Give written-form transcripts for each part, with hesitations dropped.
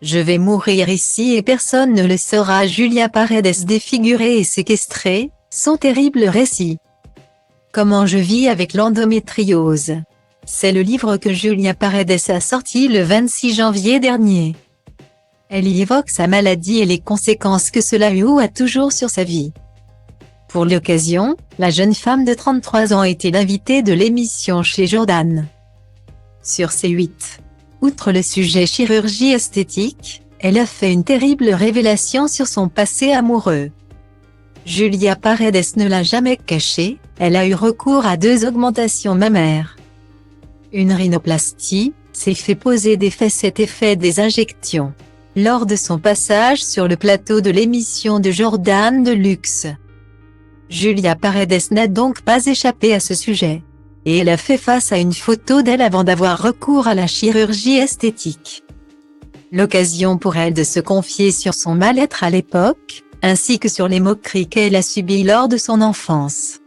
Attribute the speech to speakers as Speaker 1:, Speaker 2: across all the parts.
Speaker 1: Je vais mourir ici et personne ne le saura. Julia Paredes défigurée et séquestrée, son terrible récit. Comment je vis avec l'endométriose. C'est le livre que Julia Paredes a sorti le 26 janvier dernier. Elle y évoque sa maladie et les conséquences que cela a toujours sur sa vie. Pour l'occasion, la jeune femme de 33 ans était l'invitée de l'émission chez Jordan. Sur C8. Outre le sujet chirurgie esthétique, elle a fait une terrible révélation sur son passé amoureux. Julia Paredes ne l'a jamais caché, elle a eu recours à 2 augmentations mammaires. Une rhinoplastie, s'est fait poser des facettes et fait des injections. Lors de son passage sur le plateau de l'émission de Jordan de luxe. Julia Paredes n'a donc pas échappé à ce sujet. Et elle a fait face à une photo d'elle avant d'avoir recours à la chirurgie esthétique. L'occasion pour elle de se confier sur son mal-être à l'époque, ainsi que sur les moqueries qu'elle a subies lors de son enfance.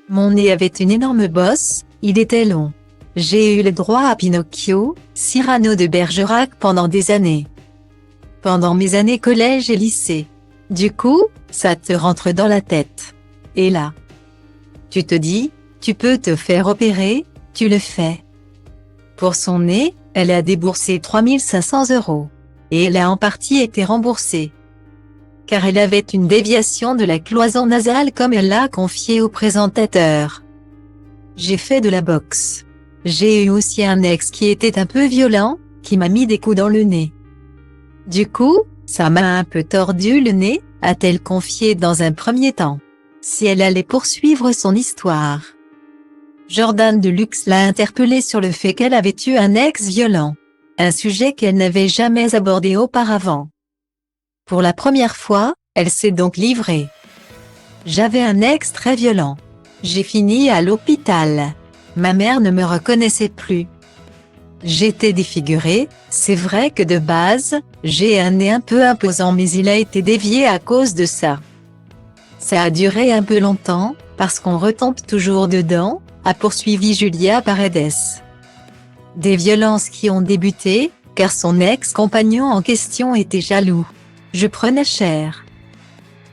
Speaker 1: Mon nez avait une énorme bosse, il était long. J'ai eu le droit à Pinocchio, Cyrano de Bergerac pendant des années. Pendant mes années collège et lycée. Du coup, ça te rentre dans la tête. Et là, tu te dis, tu peux te faire opérer, tu le fais. Pour son nez, elle a déboursé 3 500 €. Et elle a en partie été remboursée. Car elle avait une déviation de la cloison nasale comme elle l'a confié au présentateur. J'ai fait de la boxe. J'ai eu aussi un ex qui était un peu violent, qui m'a mis des coups dans le nez. Du coup, ça m'a un peu tordu le nez, a-t-elle confié dans un premier temps. Si elle allait poursuivre son histoire. Jordan de luxe l'a interpellée sur le fait qu'elle avait eu un ex violent. Un sujet qu'elle n'avait jamais abordé auparavant. Pour la première fois, elle s'est donc livrée. J'avais un ex très violent. J'ai fini à l'hôpital. Ma mère ne me reconnaissait plus. J'étais défigurée, c'est vrai que de base, j'ai un nez un peu imposant mais il a été dévié à cause de ça. Ça a duré un peu longtemps, parce qu'on retombe toujours dedans, a poursuivi Julia Paredes. Des violences qui ont débuté, car son ex-compagnon en question était jaloux. Je prenais cher.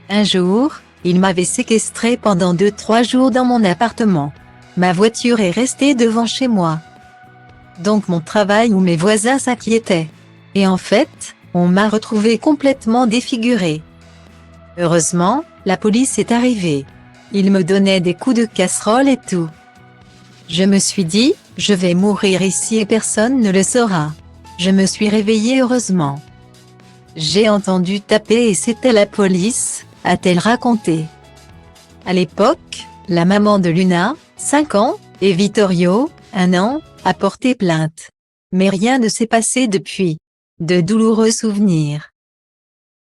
Speaker 1: Un jour, il m'avait séquestrée pendant 2-3 jours dans mon appartement. Ma voiture est restée devant chez moi. Donc mon travail ou mes voisins s'inquiétaient. Et en fait, on m'a retrouvée complètement défigurée. Heureusement, la police est arrivée. Ils me donnaient des coups de casserole et tout. Je me suis dit, je vais mourir ici et personne ne le saura. Je me suis réveillée heureusement. J'ai entendu taper et c'était la police, a-t-elle raconté. À l'époque, la maman de Luna, 5 ans, et Vittorio, 1 an, a porté plainte. Mais rien ne s'est passé depuis. De douloureux souvenirs.